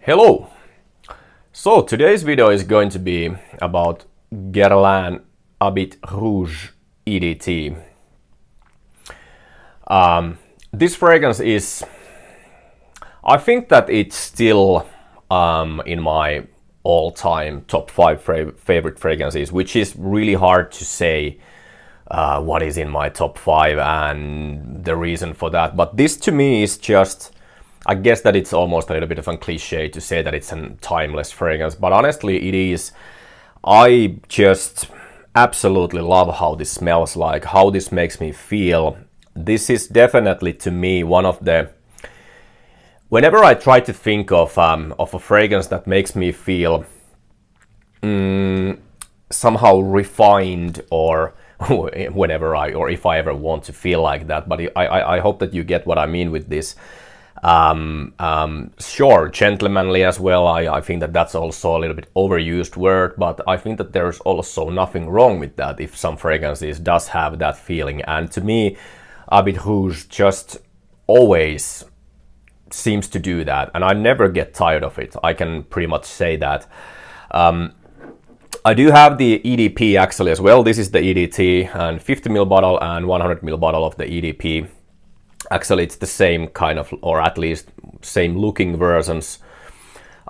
Hello! So today's video is going to be about Guerlain Rouge Edt. This fragrance is, I think that it's still in my all-time top 5 favorite fragrances, which is really hard to say what is in my top 5 and the reason for that. But this to me is just, I guess that it's almost a little bit of a cliche to say that it's a timeless fragrance, but honestly it is. I just absolutely love how this smells like, how this makes me feel. This is definitely to me one of the, whenever I try to think of a fragrance that makes me feel somehow refined, or whenever or if I ever want to feel like that, but I hope that you get what I mean with this. Sure, gentlemanly as well. I think that that's also a little bit overused word, but I think that there's also nothing wrong with that if some fragrances does have that feeling. And to me, Edt Rouge just always seems to do that, and I never get tired of it. I can pretty much say that. I do have the EDP actually as well. This is the EDT, and 50ml bottle and 100ml bottle of the EDP. Actually, it's the same kind of, or at least same looking versions.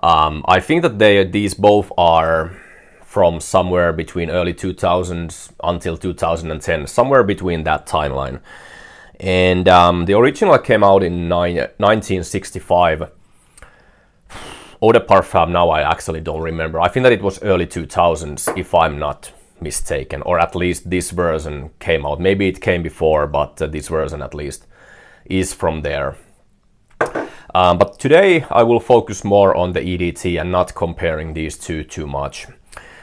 I think that these both are from somewhere between early 2000s until 2010, somewhere between that timeline. And the original came out in 1965. Eau de Parfum, now I actually don't remember. I think that it was early 2000s, if I'm not mistaken, or at least this version came out. Maybe it came before, but this version at least is from there. But today I will focus more on the EDT and not comparing these two too much.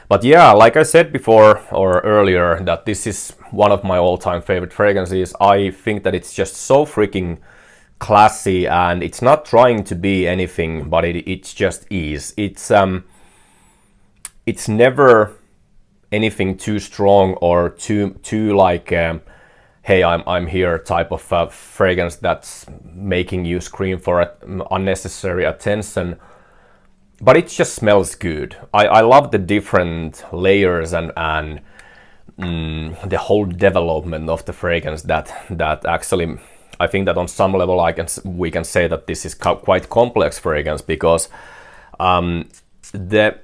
But yeah, like I said before or earlier, that this is one of my all-time favorite fragrances. I think that it's just so freaking classy, and it's not trying to be anything, but it just is. It's never anything too strong or too like hey, I'm here type of fragrance that's making you scream for unnecessary attention. But it just smells good. I love the different layers and the whole development of the fragrance that actually, I think that on some level we can say that this is quite complex fragrance, because the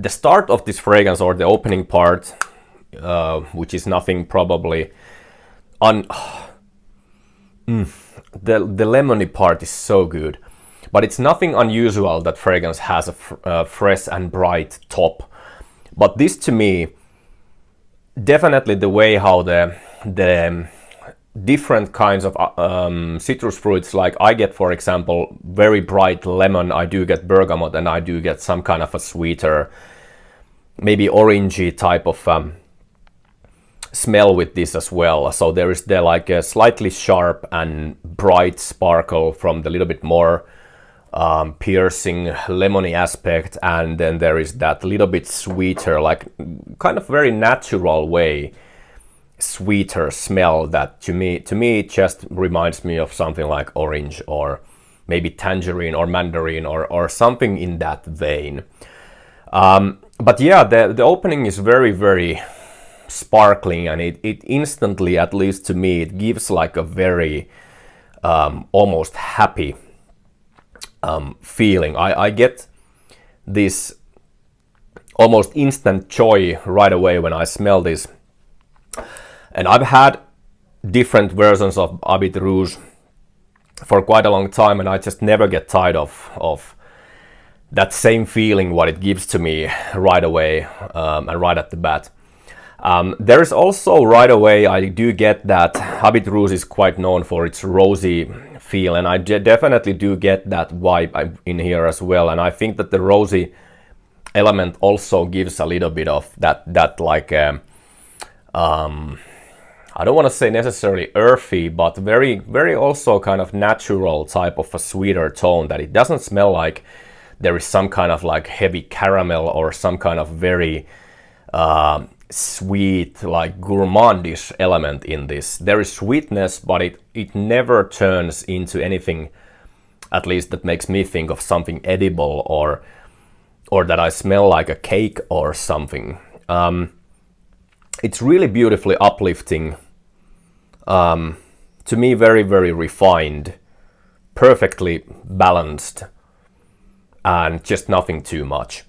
start of this fragrance, or the opening part, which is nothing probably the lemony part is so good, but it's nothing unusual that fragrance has a fresh and bright top. But this to me, definitely the way how the different kinds of citrus fruits, like I get, for example, very bright lemon, I do get bergamot, and I do get some kind of a sweeter, maybe orangey type of smell with this as well. So there is like a slightly sharp and bright sparkle from the little bit more piercing lemony aspect, and then there is that little bit sweeter, like kind of very natural way sweeter smell that to me it just reminds me of something like orange, or maybe tangerine or mandarin, or something in that vein. But yeah, the opening is very, very sparkling, and it instantly, at least to me, it gives like a very almost happy feeling. I get this almost instant joy right away when I smell this. And I've had different versions of Edt Rouge for quite a long time, and I just never get tired of that same feeling what it gives to me right away, and right at the bat. There is also right away, I do get that Edt Rouge is quite known for its rosy feel, and I definitely do get that vibe in here as well. And I think that the rosy element also gives a little bit of that like I don't want to say necessarily earthy, but very, very also kind of natural type of a sweeter tone, that it doesn't smell like there is some kind of like heavy caramel or some kind of very sweet, like gourmandish element in this. There is sweetness, but it never turns into anything at least that makes me think of something edible, or that I smell like a cake or something. It's really beautifully uplifting. To me, very, very refined, perfectly balanced, and just nothing too much.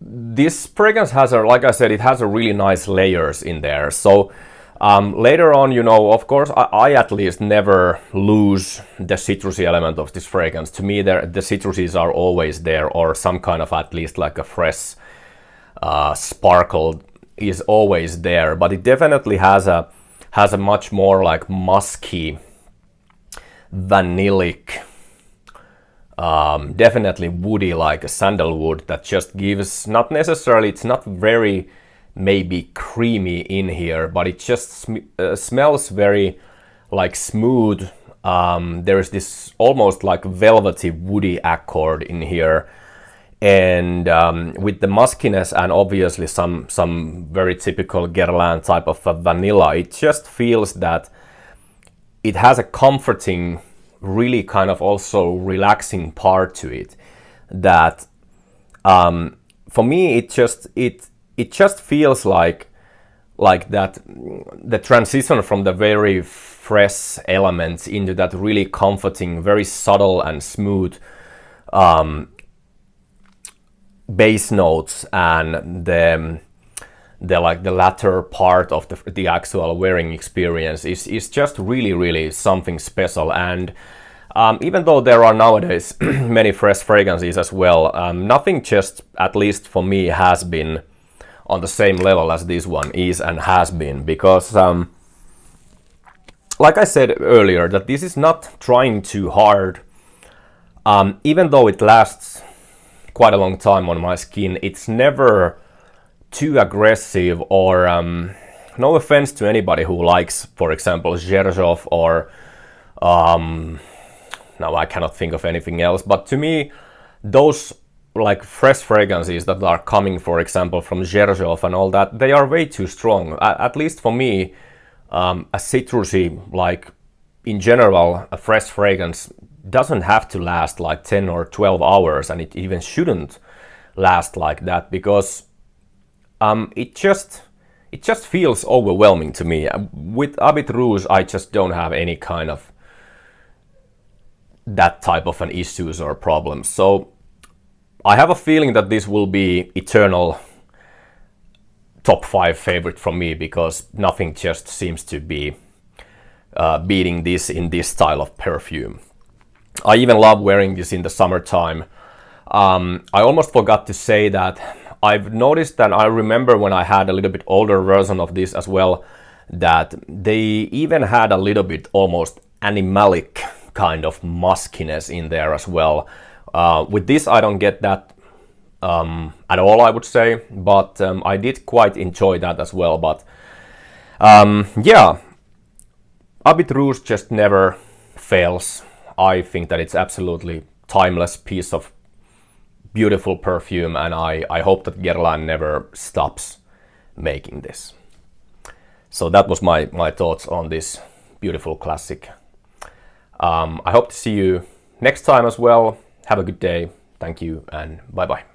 This fragrance has like I said, it has a really nice layers in there. So later on, you know, of course, I at least never lose the citrusy element of this fragrance. To me, the citruses are always there, or some kind of at least like a fresh sparkle is always there. But it definitely has a much more like musky, vanillic, definitely woody, like a sandalwood, that just gives, not necessarily, it's not very maybe creamy in here, but it just smells very like smooth. There is this almost like velvety woody accord in here, and with the muskiness and obviously some very typical Guerlain type of vanilla, it just feels that it has a comforting, really kind of also relaxing part to it, that for me it just feels like that the transition from the very fresh elements into that really comforting, very subtle and smooth bass notes, and the latter part of the actual wearing experience is just really, really something special. And even though there are nowadays many fresh fragrances as well, nothing just, at least for me, has been on the same level as this one is and has been, because like I said earlier, that this is not trying too hard. Even though it lasts quite a long time on my skin, it's never too aggressive, or no offense to anybody who likes, for example, Gerjov, or now I cannot think of anything else, but to me, those like fresh fragrances that are coming, for example, from Gerjov and all that, they are way too strong. At least for me, a citrusy, like in general, a fresh fragrance doesn't have to last like 10 or 12 hours, and it even shouldn't last like that, because it just feels overwhelming to me. With Habit Rouge, I just don't have any kind of that type of an issues or problems. So I have a feeling that this will be eternal top 5 favorite from me, because nothing just seems to be beating this in this style of perfume. I even love wearing this in the summertime. I almost forgot to say that I've noticed that I remember when I had a little bit older version of this as well, that they even had a little bit almost animalic kind of muskiness in there as well. With this I don't get that at all, I would say, but I did quite enjoy that as well. But yeah, Habit Rouge just never fails. I think that it's absolutely timeless piece of beautiful perfume, and I hope that Guerlain never stops making this. So that was my thoughts on this beautiful classic. I hope to see you next time as well. Have a good day. Thank you, and bye bye.